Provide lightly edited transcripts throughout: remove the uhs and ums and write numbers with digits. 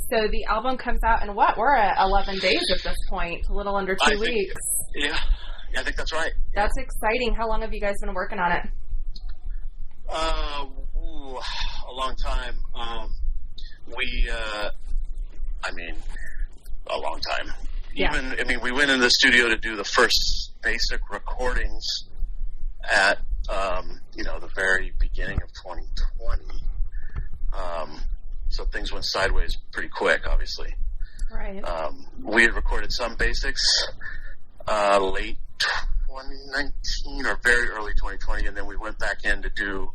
So the album comes out in what? We're at 11 days at this point, a little under 2 weeks. Yeah, I think that's right. That's exciting. How long have you guys been working on it? A long time. A long time. Yeah. We went into the studio to do the first basic recordings at, the very beginning of 2020. So things went sideways pretty quick, obviously. Right. We had recorded some basics late 2019 or very early 2020, and then we went back in to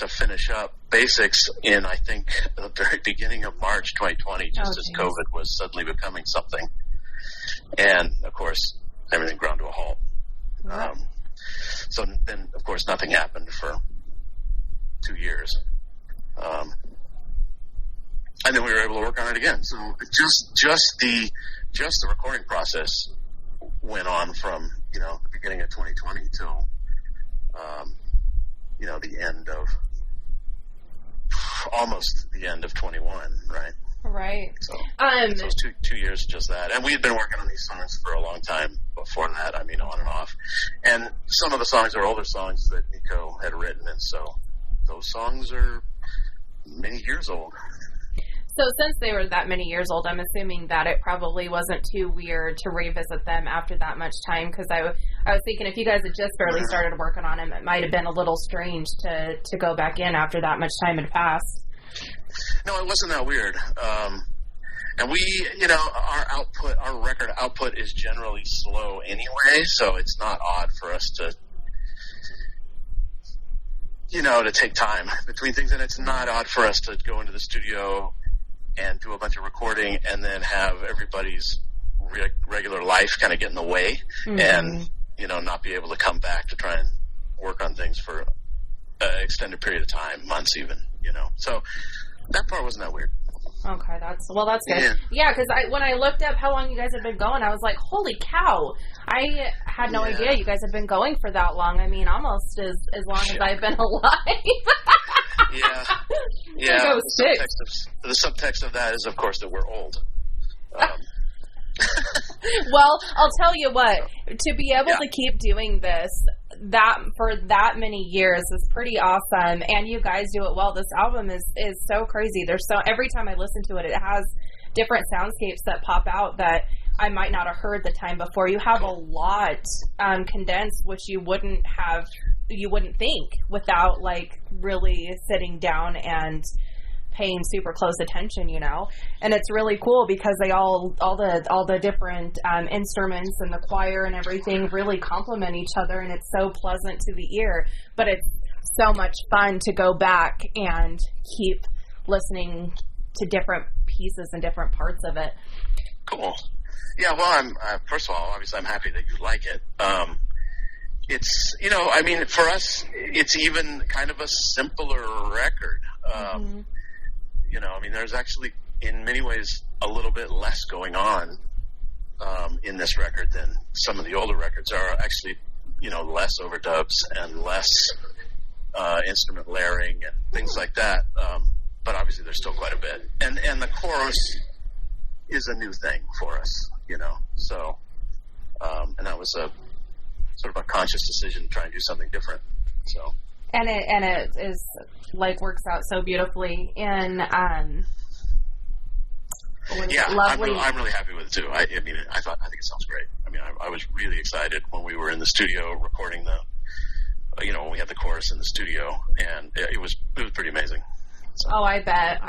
finish up basics in, I think, the very beginning of March 2020, just as COVID was suddenly becoming something. And, of course, everything ground to a halt. Right. So then, of course, nothing happened for 2 years. And then we were able to work on it again. So just the recording process went on from, the beginning of 2020 till, the end of, almost the end of 21, right? Right. So it was 2 years of just that. And we had been working on these songs for a long time before that, on and off. And some of the songs are older songs that Nico had written, and so those songs are many years old. So since they were that many years old, I'm assuming that it probably wasn't too weird to revisit them after that much time, because I was thinking if you guys had just barely started working on them, it might have been a little strange to go back in after that much time had passed. No, it wasn't that weird. And we, our record output is generally slow anyway, so it's not odd for us to take time between things, and it's not odd for us to go into the studio and do a bunch of recording and then have everybody's regular life kind of get in the way, and, not be able to come back to try and work on things for an extended period of time, months even, So that part wasn't that weird. Okay, that's good. Yeah, because when I looked up how long you guys had been going, I was like, holy cow. I had no idea you guys had been going for that long. I mean, almost as long as I've been alive. Yeah. The subtext of that is, of course, that we're old. Well, I'll tell you what, to be able to keep doing this for that many years is pretty awesome, and you guys do it well. This album is so crazy. Every time I listen to it, it has different soundscapes that pop out that I might not have heard the time before. You have a lot condensed, which you wouldn't think without really sitting down and paying super close attention, and it's really cool because they all the different instruments and the choir and everything really complement each other, and it's so pleasant to the ear, but it's so much fun to go back and keep listening to different pieces and different parts of it. Cool. Yeah, well, I'm first of all, obviously I'm happy that you like it. It's, for us, it's even kind of a simpler record. There's actually, in many ways, a little bit less going on in this record than some of the older records. There are actually, less overdubs and less instrument layering and things like that. But obviously there's still quite a bit. And the chorus is a new thing for us, So, and that was a sort of a conscious decision to try and do something different. So. And it is works out so beautifully in lovely. I'm really happy with it too. I think it sounds great. I was really excited when we were in the studio recording when we had the chorus in the studio, and it was pretty amazing. So. Oh, I bet.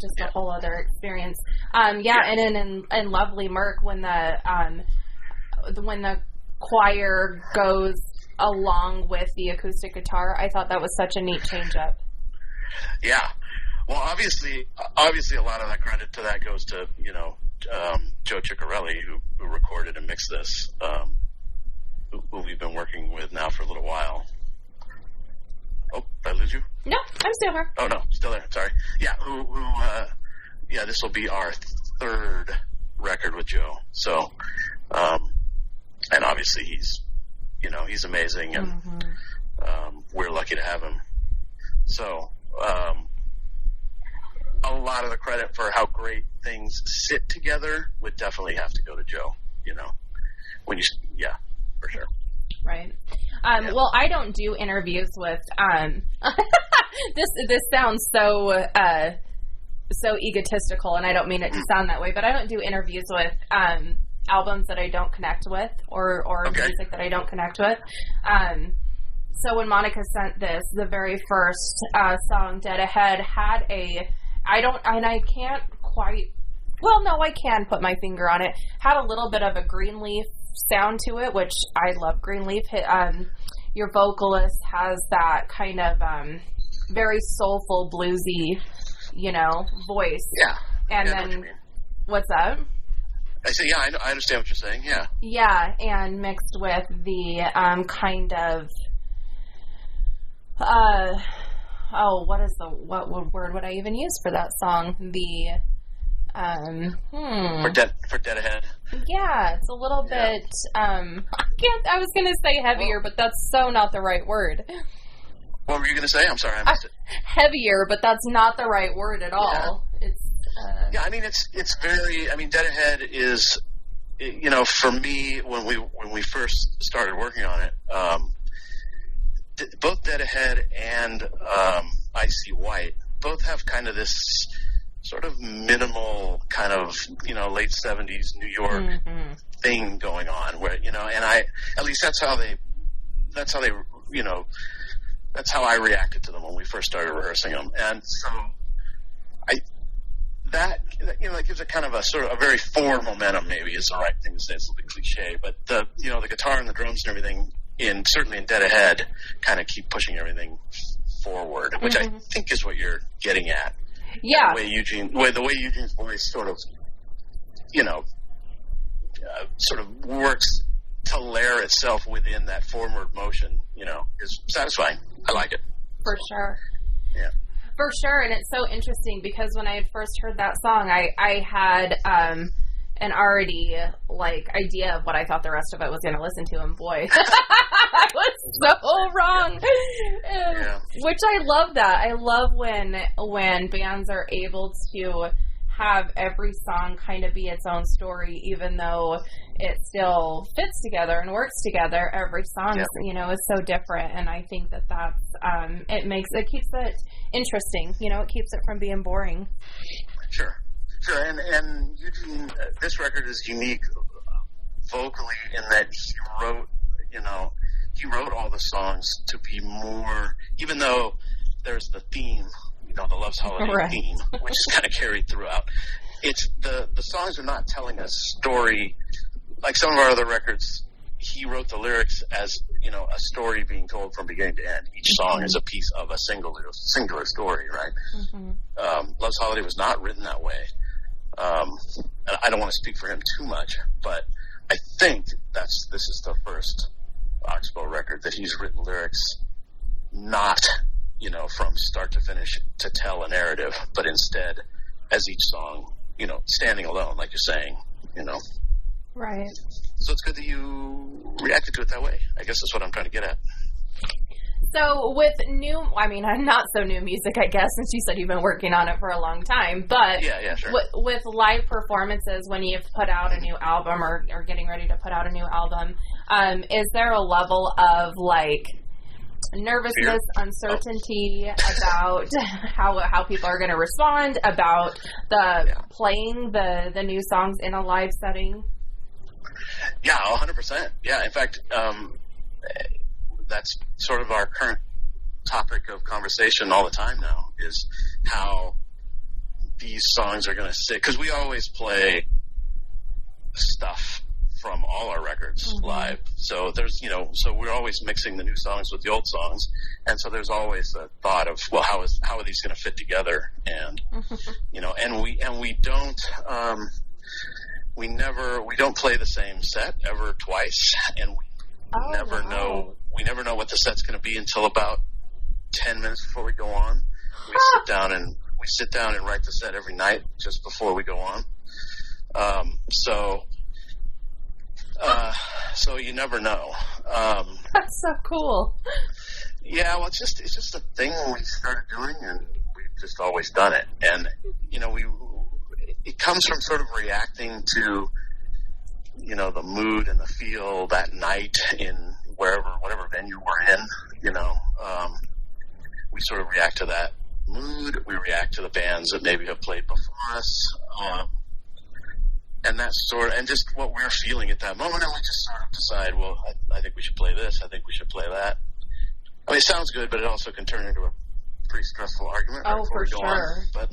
Just a whole other experience. And in Lovely Merc, when the choir goes along with the acoustic guitar, I thought that was such a neat change up. Yeah. Well, obviously a lot of that credit to that goes to, Joe Ciccarelli, who recorded and mixed this, who we've been working with now for a little while. Oh, did I lose you? No, I'm still here. Oh, no, still there. Sorry. Yeah, this will be our third record with Joe. So, and obviously he's amazing, and we're lucky to have him. So, a lot of the credit for how great things sit together would definitely have to go to Joe. For sure. Right. Well, I don't do interviews with. This sounds so egotistical, and I don't mean it to sound that way, but I don't do interviews with albums that I don't connect with or music that I don't connect with. So when Monica sent this, the very first song, Dead Ahead, had I can put my finger on it, had a little bit of a Greenleaf sound to it, which I love Greenleaf. Your vocalist has that kind of very soulful, bluesy, voice. Yeah. And then, what's that? I say, yeah, I understand what you're saying, yeah. Yeah, and mixed with the kind of, what word would I even use for that song? For Dead Ahead. Yeah, it's a little bit, I was going to say heavier, but that's so not the right word. What were you going to say? I'm sorry, I missed it. Heavier, but that's not the right word at all. Yeah. It's it's very, Dead Ahead is, for me, when we first started working on it, both Dead Ahead and Icy White both have kind of this sort of minimal kind of, late 70s New York thing going on where, and at least that's how I reacted to them when we first started rehearsing them. And so that gives it kind of a sort of a very forward momentum, maybe is the right thing to say. It's a little bit cliche, but the guitar and the drums and everything certainly in Dead Ahead kind of keep pushing everything forward, which I think is what you're getting at. Yeah. The way Eugene's voice sort of, sort of works to layer itself within that forward motion, is satisfying. I like it. For sure. Yeah. For sure, and it's so interesting because when I had first heard that song, I had an already idea of what I thought the rest of it was going to listen to, and boy, I was so wrong. Which I love that. I love when bands are able to have every song kind of be its own story, even though it still fits together and works together. Every song, is so different, and I think that's it keeps it interesting. It keeps it from being boring. Sure, and Eugene, this record is unique vocally in that he wrote all the songs to be more, even though there's the theme. The Love's Holiday theme, which is kind of carried throughout. It's the songs are not telling a story like some of our other records. He wrote the lyrics as a story being told from beginning to end. Each song is a piece of a singular story, right? Love's Holiday was not written that way. And I don't want to speak for him too much, but I think this is the first Oxbow record that he's written lyrics not from start to finish to tell a narrative, but instead as each song, standing alone, like you're saying, Right. So it's good that you reacted to it that way. I guess that's what I'm trying to get at. So with not so new music, I guess, since you said you've been working on it for a long time, but yeah, sure. With live performances, when you've put out a new album or getting ready to put out a new album, is there a level of nervousness, uncertainty about how people are going to respond, about playing the new songs in a live setting? Yeah, 100%. Yeah, in fact, that's sort of our current topic of conversation all the time now, is how these songs are going to sit. Because we always play stuff from all our records live. So there's, so we're always mixing the new songs with the old songs. And so there's always the thought of, well, how are these going to fit together? And, and we don't, we don't play the same set ever twice. And we never know what the set's going to be until about 10 minutes before we go on. We sit down and write the set every night just before we go on. So you never know. That's so cool. Yeah, well, it's just a thing we started doing, and we've just always done it. And, it comes from sort of reacting to, the mood and the feel that night in whatever venue we're in, we sort of react to that mood. We react to the bands that maybe have played before us. And that's and just what we're feeling at that moment. And we just sort of decide, well, I think we should play this. I think we should play that. I mean, it sounds good, but it also can turn into a pretty stressful argument. Oh, for sure. But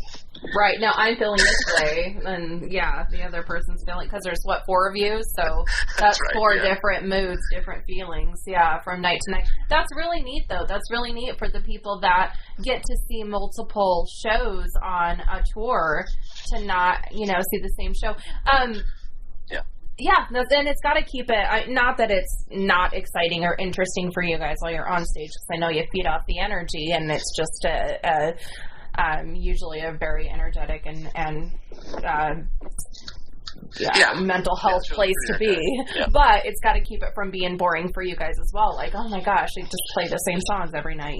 right now, I'm feeling this way, and the other person's feeling, because there's 4 of you, so that's right, 4 different moods, different feelings, from night to night. That's really neat, though. That's really neat for the people that get to see multiple shows on a tour to not, see the same show. Yeah, and it's got to keep it, not that it's not exciting or interesting for you guys while you're on stage, because I know you feed off the energy, and it's just usually a very energetic and mental health place to be. Yeah. But it's got to keep it from being boring for you guys as well. Like, oh my gosh, they just play the same songs every night,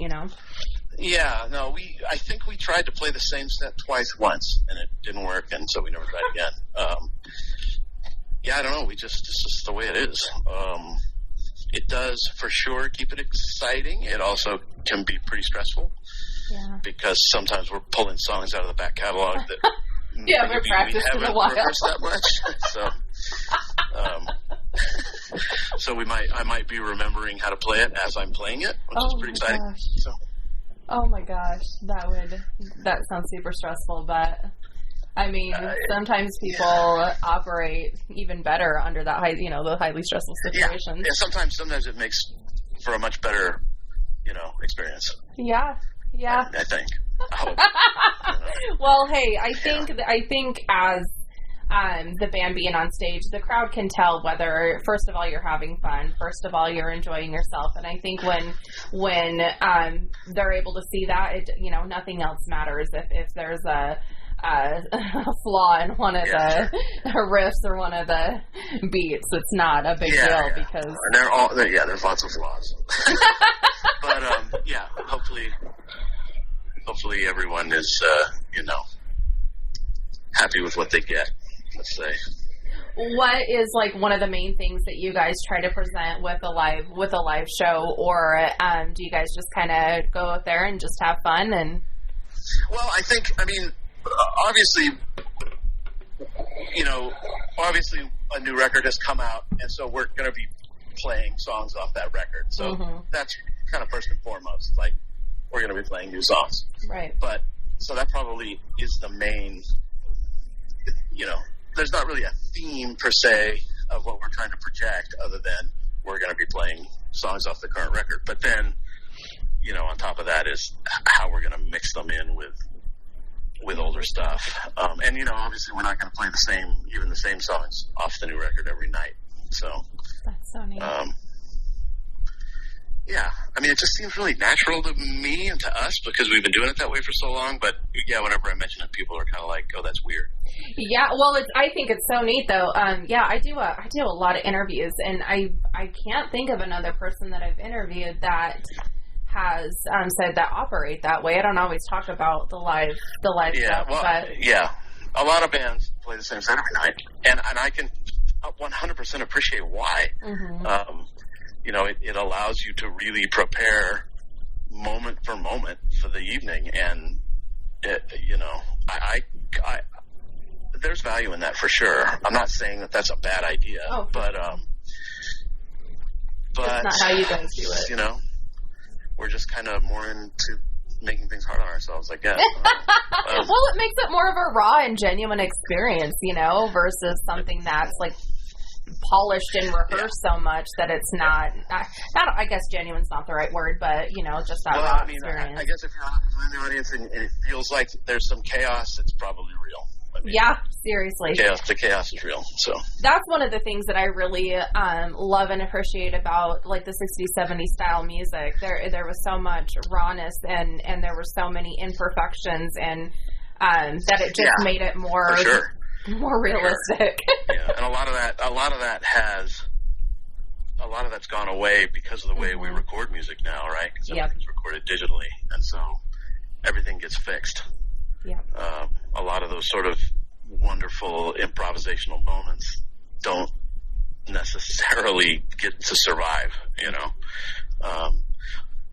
Yeah, no, I think we tried to play the same set once, and it didn't work, and so we never tried again. I don't know. It's just the way it is. It does for sure keep it exciting. It also can be pretty stressful. Yeah. Because sometimes we're pulling songs out of the back catalog that we're practiced we haven't in a while. rehearsed that much. So I might be remembering how to play it as I'm playing it, which is pretty exciting. Gosh. So. Oh my gosh, that sounds super stressful, but. I mean, sometimes people operate even better under that the highly stressful situations. Yeah, sometimes it makes for a much better, experience. Yeah. I think. I hope. Well, hey, I think as the band being on stage, the crowd can tell whether, first of all, you're having fun, first of all, you're enjoying yourself, and I think when they're able to see that, nothing else matters. If there's a flaw in one of the riffs or one of the beats, it's not a big deal because and there's lots of flaws. But hopefully everyone is happy with what they get. Let's say. What is one of the main things that you guys try to present with a live show, or do you guys just kind of go out there and just have fun? And obviously, obviously a new record has come out, and so we're going to be playing songs off that record. So that's kind of first and foremost. Like, we're going to be playing new songs. Right. But, so that probably is the main, there's not really a theme per se of what we're trying to project other than we're going to be playing songs off the current record. But then, on top of that is how we're going to mix them in with older stuff. And, obviously we're not going to play the same songs off the new record every night. So, that's so neat. It just seems really natural to me and to us because we've been doing it that way for so long. But whenever I mention it, people are kind of like, "Oh, that's weird." Yeah, well, I think it's so neat though. I do a lot of interviews, and I can't think of another person that I've interviewed that has said that operate that way. I don't always talk about the live stuff, but a lot of bands play the same set every night, and I can 100% appreciate why. Mm-hmm. It allows you to really prepare moment for moment for the evening, and I there's value in that for sure. I'm not saying that that's a bad idea, but that's not how you guys do it. We're just kind of more into making things hard on ourselves, I guess. Well, it makes it more of a raw and genuine experience, versus something that's like polished and rehearsed so much that it's not. I guess genuine's not the right word, but just that raw experience. I guess if you're in the audience and it feels like there's some chaos, it's probably real. Seriously. The chaos is real. So that's one of the things that I really love and appreciate about like the 60s, 70s style music. There was so much rawness and there were so many imperfections, and that it just made it more realistic. And a lot of that's gone away because of the way we record music now, right? Because everything's recorded digitally, and so everything gets fixed. Yeah. A lot of those sort of wonderful improvisational moments don't necessarily get to survive, you know.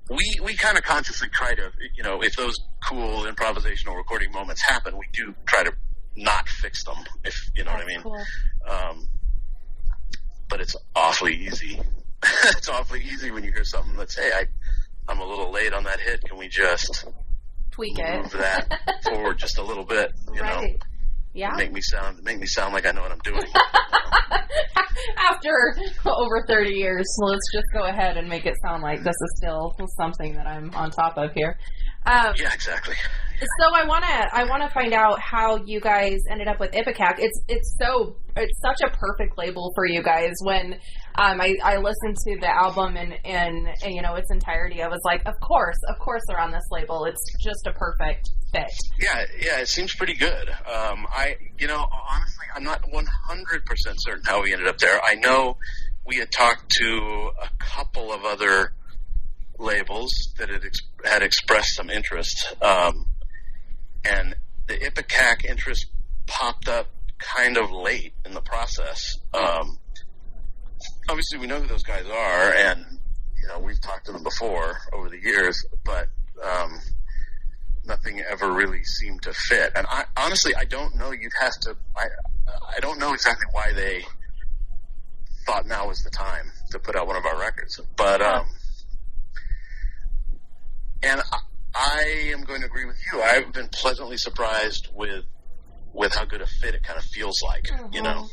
We kind of consciously try to, you know, if those cool improvisational recording moments happen, we do try to not fix them, if you know what I mean. Cool. But it's awfully easy. It's awfully easy when you hear something that's, hey, I'm a little late on that hit. Can we just tweak move it that forward just a little bit? You know, yeah. Make me sound like I know what I'm doing. After over 30 years, let's just go ahead and make it sound like this is still something that I'm on top of here. Yeah, exactly. So I wanna find out how you guys ended up with Ipecac. It's such a perfect label for you guys. When I listened to the album and you know its entirety, I was like, of course they're on this label. It's just a perfect fit. Yeah, it seems pretty good. Honestly, I'm not 100% certain how we ended up there. I know we had talked to a couple of other labels that had expressed some interest, and the Ipecac interest popped up kind of late in the process. Obviously, we know who those guys are, and you know we've talked to them before over the years, but nothing ever really seemed to fit. And I don't know. You'd have to. I don't know exactly why they thought now was the time to put out one of our records, but and I am going to agree with you. I've been pleasantly surprised with how good a fit it kind of feels like. You know,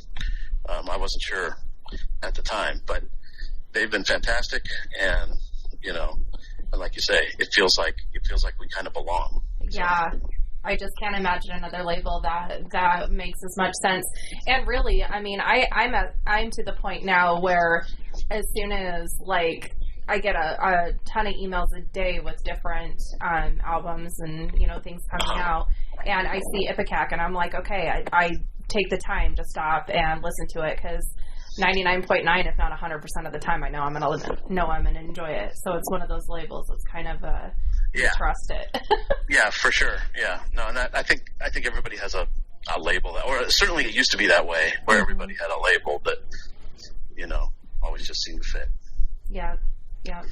I wasn't sure at the time, but they've been fantastic, and you know, and like you say, it feels like we kind of belong. Yeah. I just can't imagine another label that makes as much sense. And really, I mean, I'm to the point now where as soon as like I get a ton of emails a day with different albums and you know things coming out, and I see Ipecac, and I'm like, okay, I take the time to stop and listen to it because 99.9, if not 100% of the time, I know I'm gonna enjoy it. So it's one of those labels that's kind of you trust it. Yeah, for sure. Yeah, no, and I think everybody has a label that, or certainly it used to be that way, where everybody had a label that you know always just seemed to fit. Yeah. Yeah.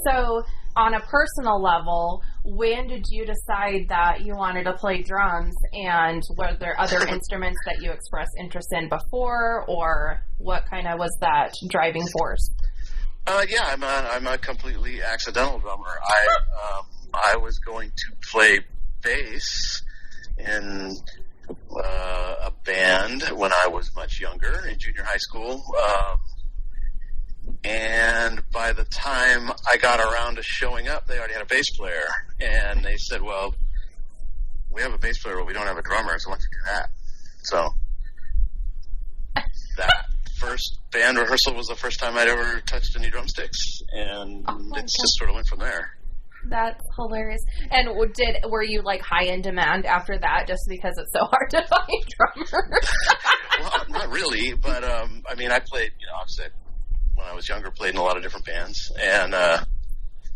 So on a personal level, when did you decide that you wanted to play drums, and were there other instruments that you expressed interest in before, or what kind of was that driving force? Yeah, I'm a completely accidental drummer. I was going to play bass in a band when I was much younger in junior high school. And by the time I got around to showing up, they already had a bass player. And they said, well, we have a bass player, but we don't have a drummer, so why don't you do that? So that first band rehearsal was the first time I'd ever touched any drumsticks. And it just sort of went from there. That's hilarious. And were you like high in demand after that just because it's so hard to find drummers? Well, not really, but I mean, I played, you know, obviously when I was younger, played in a lot of different bands, and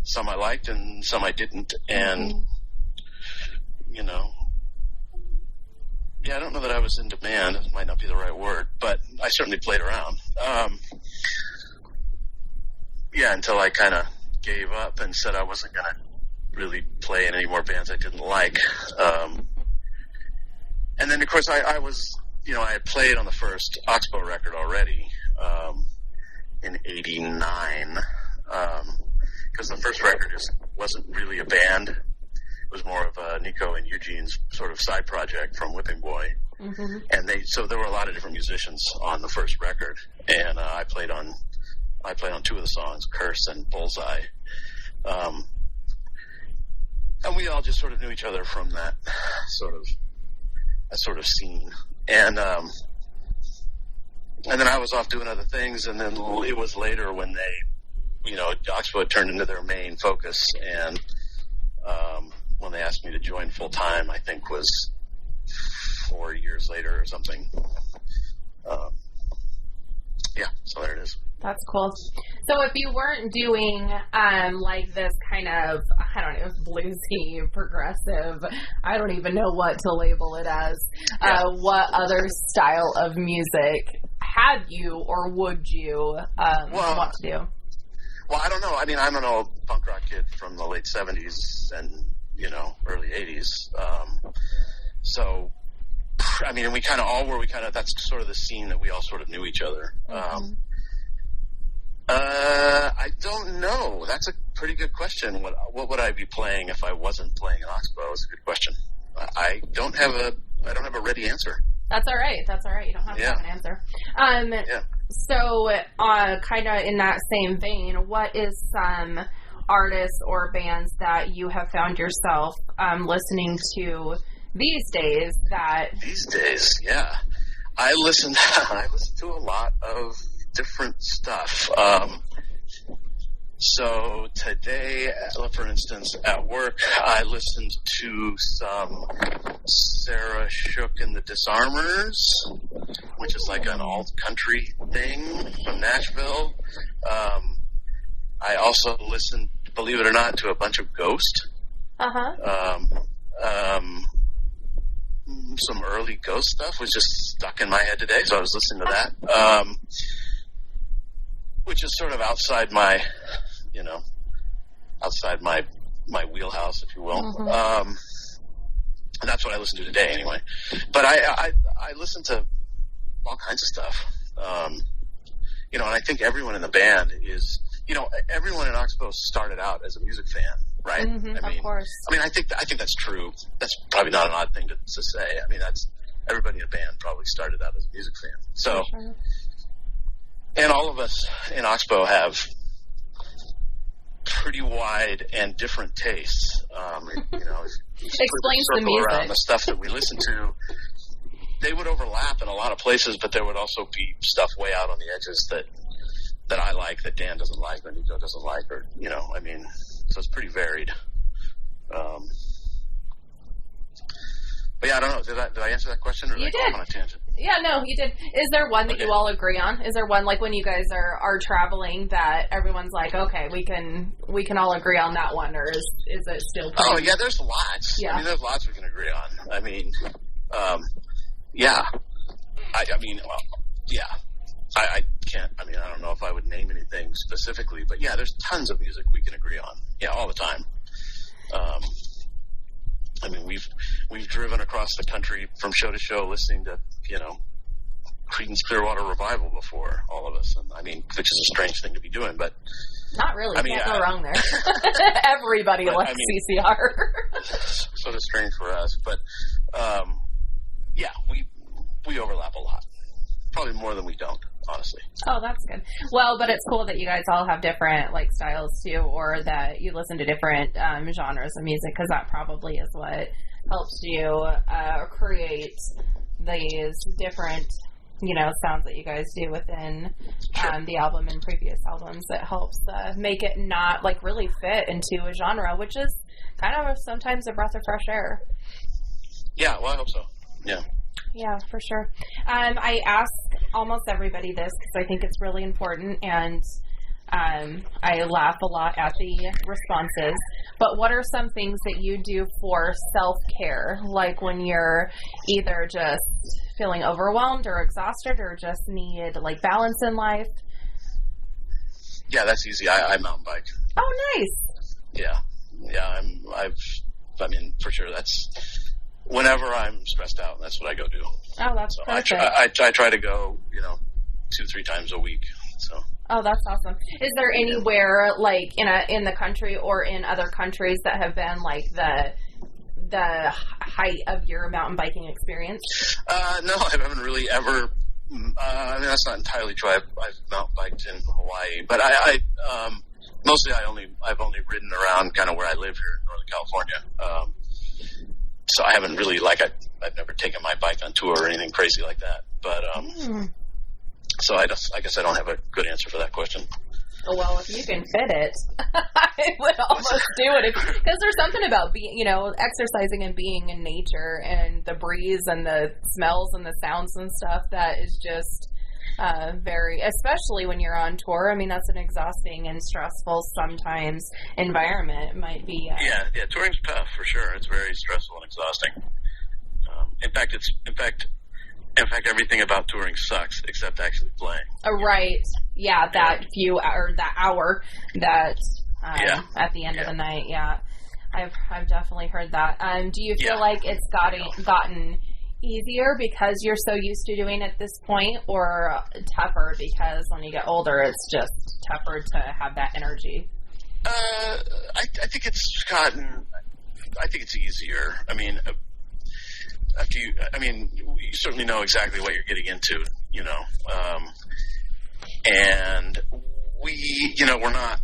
some I liked and some I didn't, and you know, yeah, I don't know that I was in demand. It might not be the right word, but I certainly played around. Yeah, until I kind of gave up and said I wasn't going to really play in any more bands I didn't like. And then, of course, I was, you know, I had played on the first Obow record already. In 89, because the first record wasn't really a band. It was more of Nico and Eugene's sort of side project from Whipping Boy. And so there were a lot of different musicians on the first record, and I played on two of the songs, Curse and Bullseye. And we all just sort of knew each other from that sort of scene. And then I was off doing other things, and then it was later when they, you know, Oxbow turned into their main focus, and when they asked me to join full time, I think was 4 years later or something. Yeah, so there it is. That's cool. So if you weren't doing like this kind of I don't know, bluesy, progressive. I don't even know what to label it as. What other style of music have you or would you want to do? Well, I don't know. I mean, I'm an old punk rock kid from the late 70s and, early 80s. So, I mean, and we kind of all were, that's sort of the scene that we all sort of knew each other. Mm-hmm. I don't know. That's a pretty good question. What would I be playing if I wasn't playing an Oxbow? That's a good question. I don't have a ready answer. That's all right. You don't have to have an answer. So, kind of in that same vein, what is some artists or bands that you have found yourself listening to these days? These days, yeah, I listen to a lot of different stuff. So today, for instance, at work, I listened to some Sarah Shook and the Disarmers, which is like an alt-country thing from Nashville. I also listened, believe it or not, to a bunch of Ghost. Some early Ghost stuff was just stuck in my head today, so I was listening to that. Which is sort of outside my wheelhouse, if you will. Mm-hmm. And that's what I listen to today anyway. But I listen to all kinds of stuff. And I think everyone in the band is, everyone in Oxbow started out as a music fan, right? Mm-hmm, of course. I mean, I think that's true. That's probably not an odd thing to say. I mean, everybody in a band probably started out as a music fan. So, sure. And all of us in Oxbow have pretty wide and different tastes. Explains the music. Around the stuff that we listen to, they would overlap in a lot of places, but there would also be stuff way out on the edges that I like, that Dan doesn't like, that Nico doesn't like, or, so it's pretty varied. But yeah, I don't know. Did I answer that question, or did I go on a tangent? Yeah, no, you did. Is there one that you all agree on? Is there one, like, when you guys are traveling, that everyone's like, okay, we can all agree on that one, or is it still pretty... Oh, yeah, there's lots. Yeah. I mean, there's lots we can agree on. I mean, yeah. I can't, I don't know if I would name anything specifically, but yeah, there's tons of music we can agree on. Yeah, all the time. We've driven across the country from show to show listening to, Creedence Clearwater Revival before, all of us. And which is a strange thing to be doing, but... Not really. Can't go wrong there. Everybody likes CCR. Sort of strange for us, but, yeah, we overlap a lot. Probably more than we don't, honestly. Oh, that's good. Well, but it's cool that you guys all have different, like, styles, too, or that you listen to different genres of music, because that probably is what helps you Sure. create these different, sounds that you guys do within the album and previous albums. It helps make it not, like, really fit into a genre, which is kind of sometimes a breath of fresh air. Yeah, well, I hope so. Yeah. Yeah, for sure. I ask almost everybody this because I think it's really important, and I laugh a lot at the responses. But what are some things that you do for self-care, like when you're either just feeling overwhelmed or exhausted or just need, like, balance in life? Yeah, that's easy. I mountain bike. Oh, nice. Yeah, for sure. That's... Whenever I'm stressed out, that's what I go do. Oh, that's perfect. I try to go, 2-3 times a week. So. Oh, that's awesome. Is there anywhere, like, in the country or in other countries that have been, like, the height of your mountain biking experience? No, I haven't really ever. That's not entirely true. I've mountain biked in Hawaii, but mostly I've only ridden around kind of where I live here in Northern California. So I haven't really, I've never taken my bike on tour or anything crazy like that. But, so I guess I don't have a good answer for that question. Oh, well, if you can fit it, I would almost do it. Because there's something about exercising and being in nature and the breeze and the smells and the sounds and stuff that is just especially when you're on tour. I mean, that's an exhausting and stressful sometimes environment. It might be. Yeah, touring's tough for sure. It's very stressful and exhausting. In fact, everything about touring sucks except actually playing. Right. Yeah, that hour that at the end of the night. Yeah, I've definitely heard that. Do you feel like it's gotten easier because you're so used to doing it at this point, or tougher because when you get older it's just tougher to have that energy? I think it's easier. I mean, you certainly know exactly what you're getting into, and we're not.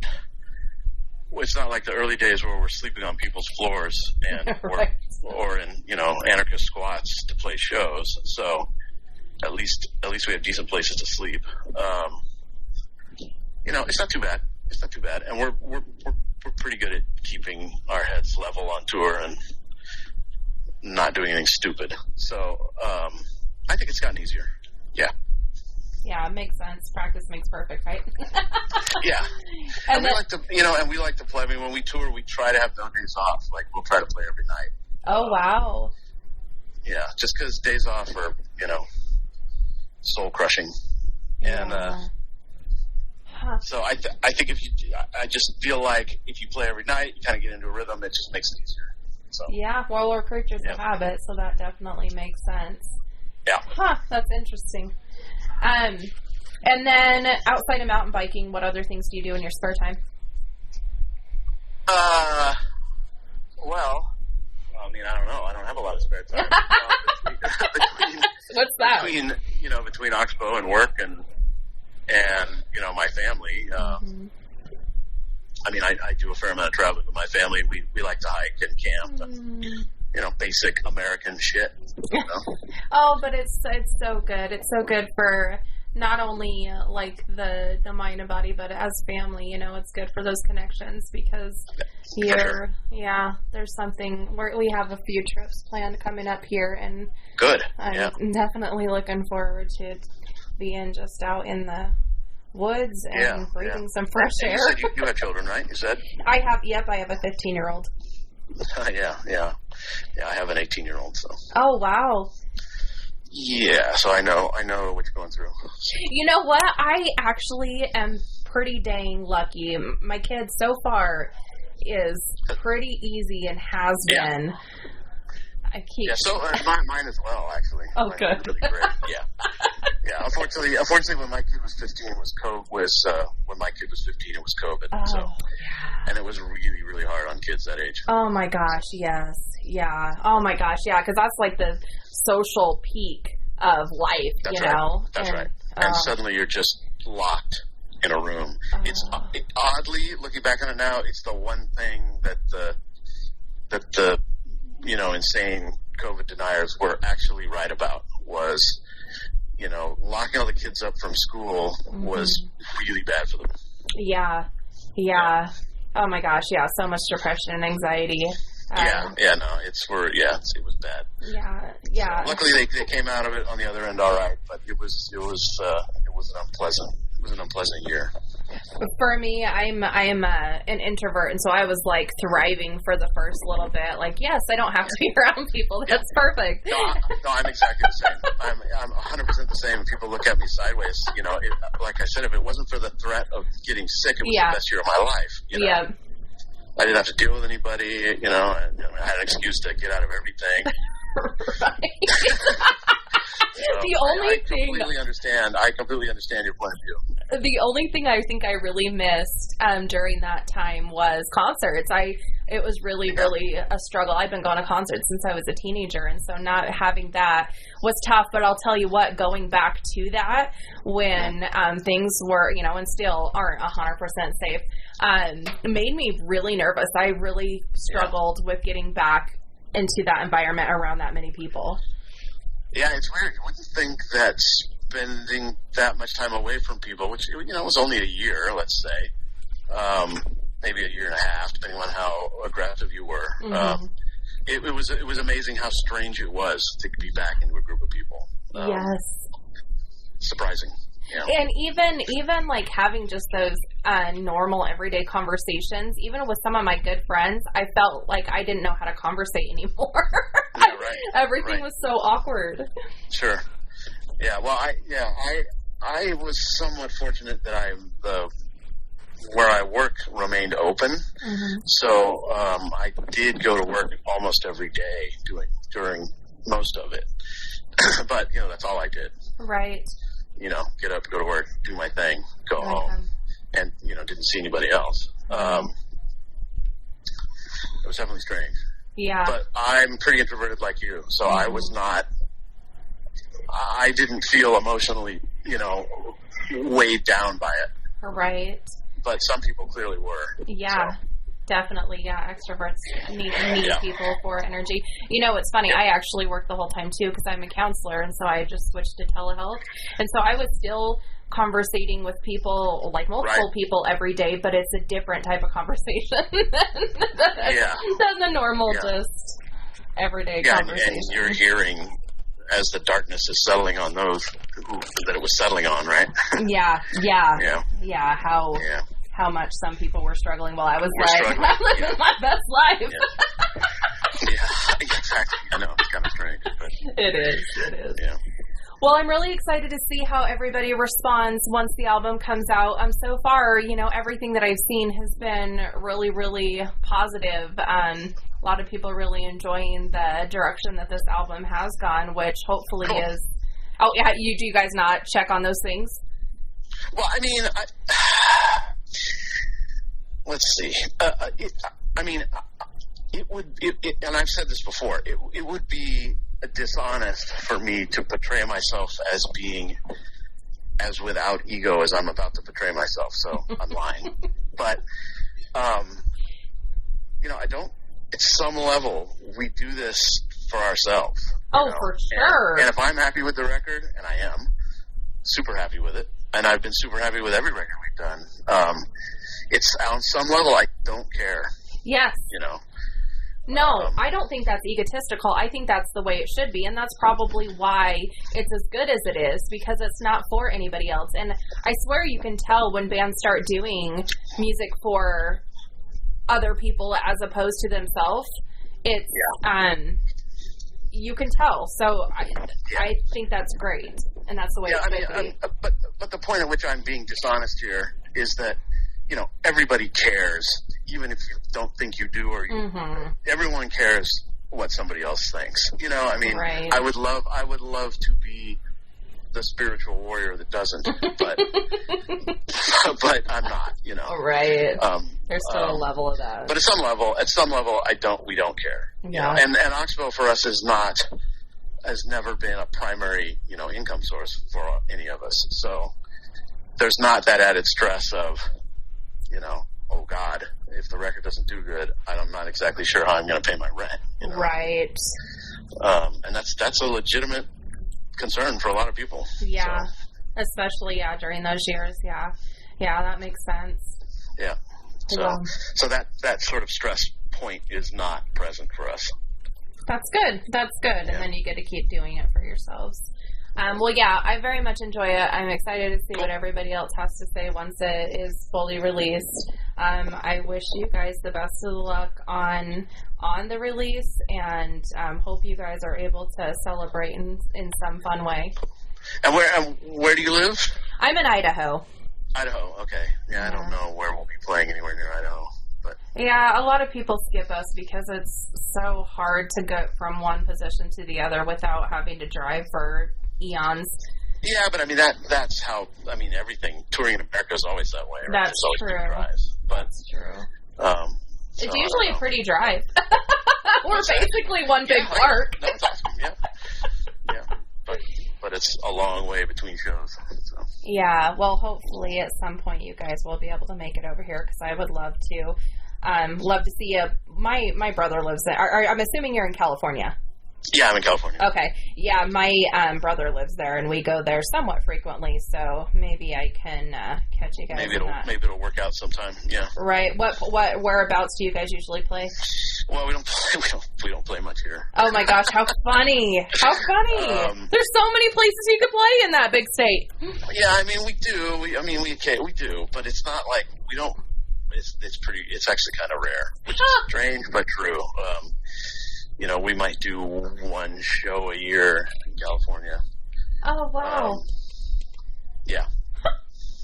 It's not like the early days where we're sleeping on people's floors and right. or in anarchist squats to play shows. So at least we have decent places to sleep. It's not too bad. It's not too bad, and we're pretty good at keeping our heads level on tour and not doing anything stupid. So I think it's gotten easier. Yeah. Yeah, it makes sense. Practice makes perfect, right? Yeah. And we like to, and we like to play. I mean, when we tour, we try to have no days off. Like, we'll try to play every night. Oh, wow. Yeah, just because days off are, soul crushing. And so I think I just feel like if you play every night, you kind of get into a rhythm. It just makes it easier. So. Yeah, well, we're creatures of habit, so that definitely makes sense. Yeah. Huh, that's interesting. And then outside of mountain biking, what other things do you do in your spare time? Well, I mean, I don't know. I don't have a lot of spare time. What's that? Between Oxbow and work and my family. I mean, I do a fair amount of traveling with my family. We like to hike and camp and, basic American shit. Oh, but it's so good. It's so good for not only like the mind and body, but as family, it's good for those connections because there's something where we have a few trips planned coming up here, and good. I'm definitely looking forward to being just out in the woods and breathing some fresh air. You said you have children, right? You said? I have a 15-year-old. Yeah. I have an 18-year-old, so. Oh, wow. Yeah, so I know what you're going through. You know what? I actually am pretty dang lucky. My kid so far is pretty easy and has been. So mine as well, actually. Oh, mine good. Really great. Yeah. Unfortunately, when my kid was 15, it was COVID. Oh, so, and it was really, really hard on kids that age. Oh my gosh, yes, yeah. Oh my gosh, yeah. Because that's like the social peak of life, That's right. That's right. And suddenly you're just locked in a room. It's oddly, looking back on it now, it's the one thing that the insane COVID deniers were actually right about was, locking all the kids up from school was really bad for them. Yeah. Oh my gosh, yeah, so much depression and anxiety. It was bad. Yeah. So luckily they came out of it on the other end all right, but it was an unpleasant year. For me, I'm an introvert, and so I was like thriving for the first little bit. Like, yes, I don't have to be around people. That's perfect. No, I'm exactly the same. I'm 100% the same. People look at me sideways. Like I said, if it wasn't for the threat of getting sick, it was the best year of my life. I didn't have to deal with anybody. I had an excuse to get out of everything. Right. I completely understand your point of view. The only thing I think I really missed during that time was concerts. It was really a struggle. I've been going to concerts since I was a teenager, and so not having that was tough. But I'll tell you what, going back to that when things were, and still aren't 100% safe, made me really nervous. I really struggled with getting back into that environment around that many people. Yeah, it's weird. You wouldn't think that spending that much time away from people, which, was only a year, let's say, maybe a year and a half, depending on how aggressive you were. It was amazing how strange it was to be back into a group of people. Yes. Surprising. Yeah. And even like having just those normal everyday conversations, even with some of my good friends, I felt like I didn't know how to conversate anymore. Yeah, right. Everything was so awkward. Sure. Yeah. Well, I was somewhat fortunate that where I work remained open, so I did go to work almost every day during most of it. But that's all I did. Right. Get up, go to work, do my thing, go home, and didn't see anybody else. It was definitely strange. Yeah. But I'm pretty introverted like you, so I was not. I didn't feel emotionally, weighed down by it. Right. But some people clearly were. Yeah. So. Definitely, yeah. Extroverts need people for energy. It's funny. I actually work the whole time, too, because I'm a counselor, and so I just switched to telehealth. And so I was still conversating with people, like multiple people every day, but it's a different type of conversation than the normal, just everyday conversation. And you're hearing, as the darkness is settling on those that it was settling on, right? Yeah. How much some people were struggling while I was I'm living my best life. Yeah, exactly. I know, it's kind of strange. But It is. Yeah. Well, I'm really excited to see how everybody responds once the album comes out. So far, everything that I've seen has been really, really positive. A lot of people really enjoying the direction that this album has gone, which hopefully is... Oh, yeah, do you guys not check on those things? Well, I mean... let's see. It would, and I've said this before, it would be dishonest for me to portray myself as being as without ego as I'm about to portray myself, so I'm lying. But, I don't, at some level, we do this for ourselves. Oh, for sure. And if I'm happy with the record, and I am, super happy with it, and I've been super happy with every record we've done, it's on some level I don't care. Yes. No, I don't think that's egotistical. I think that's the way it should be, and that's probably why it's as good as it is, because it's not for anybody else. And I swear you can tell when bands start doing music for other people as opposed to themselves. It's you can tell. So I think that's great, and that's the way it should be. But the point at which I'm being dishonest here is that everybody cares, even if you don't think you do, or everyone cares what somebody else thinks. Right. I would love to be the spiritual warrior that doesn't, but but I'm not. Right. There's still a level of that. But at some level, we don't care. Yeah. And Oxbow for us has never been a primary income source for any of us. So there's not that added stress of oh God, if the record doesn't do good, I'm not exactly sure how I'm going to pay my rent. Right. And that's a legitimate concern for a lot of people. Yeah. So. Especially, during those years. Yeah. Yeah, that makes sense. Yeah. So that sort of stress point is not present for us. That's good. Yeah. And then you get to keep doing it for yourselves. Well, yeah, I very much enjoy it. I'm excited to see what everybody else has to say once it is fully released. I wish you guys the best of luck on the release, and hope you guys are able to celebrate in some fun way. And where do you live? I'm in Idaho. Idaho, okay. Yeah, I don't know where we'll be playing anywhere near Idaho. But yeah, a lot of people skip us because it's so hard to go from one position to the other without having to drive for eons. Yeah, but that's how, everything, touring in America is always that way. Right? That's true. That's true. It's usually a pretty drive. We're basically one big park. No, it's awesome. Yeah. But it's a long way between shows. So. Yeah, well, hopefully at some point you guys will be able to make it over here, because I would love to. Love to see you. My brother lives there. I'm assuming you're in California. Yeah, I'm in California. Okay. Yeah, my brother lives there, and we go there somewhat frequently, so maybe I can catch you guys Maybe it'll work out sometime, yeah. Right. What whereabouts do you guys usually play? Well, we don't play much here. Oh my gosh, how funny. How funny. There's so many places you could play in that big state. Yeah, I mean, we do. We do, but it's not like we don't. It's actually kind of rare, which is strange but true. We might do one show a year in California. Oh, wow. Yeah.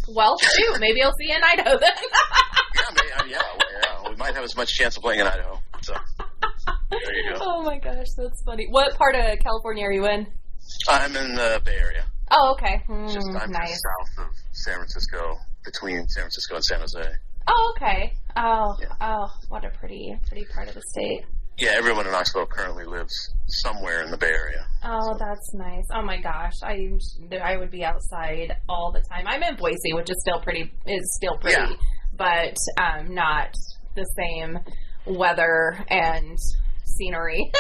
Well, shoot, maybe I'll see you in Idaho then. Yeah, we might have as much chance of playing in Idaho. So, there you go. Oh my gosh, that's funny. What part of California are you in? I'm in the Bay Area. Oh, okay. I'm nice. just south of San Francisco, between San Francisco and San Jose. Oh, okay. Oh, what a pretty part of the state. Yeah, everyone in Knoxville currently lives somewhere in the Bay Area. Oh, that's nice. Oh my gosh, I would be outside all the time. I'm in Boise, which is still pretty, Yeah. but not the same weather and scenery.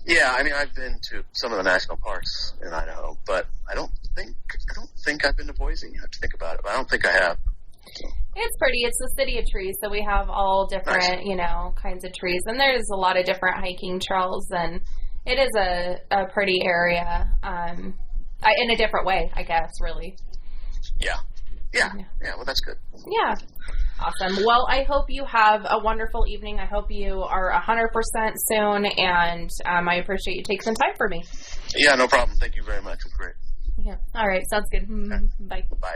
Yeah, I mean, I've been to some of the national parks in Idaho, but I don't think I've been to Boise. I have to think about it, but I don't think I have. So. It's pretty. It's the city of trees, so we have all different, kinds of trees, and there's a lot of different hiking trails, and it is a pretty area, in a different way, I guess, really. Yeah. Well, that's good. Yeah. Awesome. Well, I hope you have a wonderful evening. I hope you are 100% soon, and I appreciate you taking some time for me. Yeah, no problem. Thank you very much. It was great. Yeah. All right. Sounds good. Okay. Bye. Bye.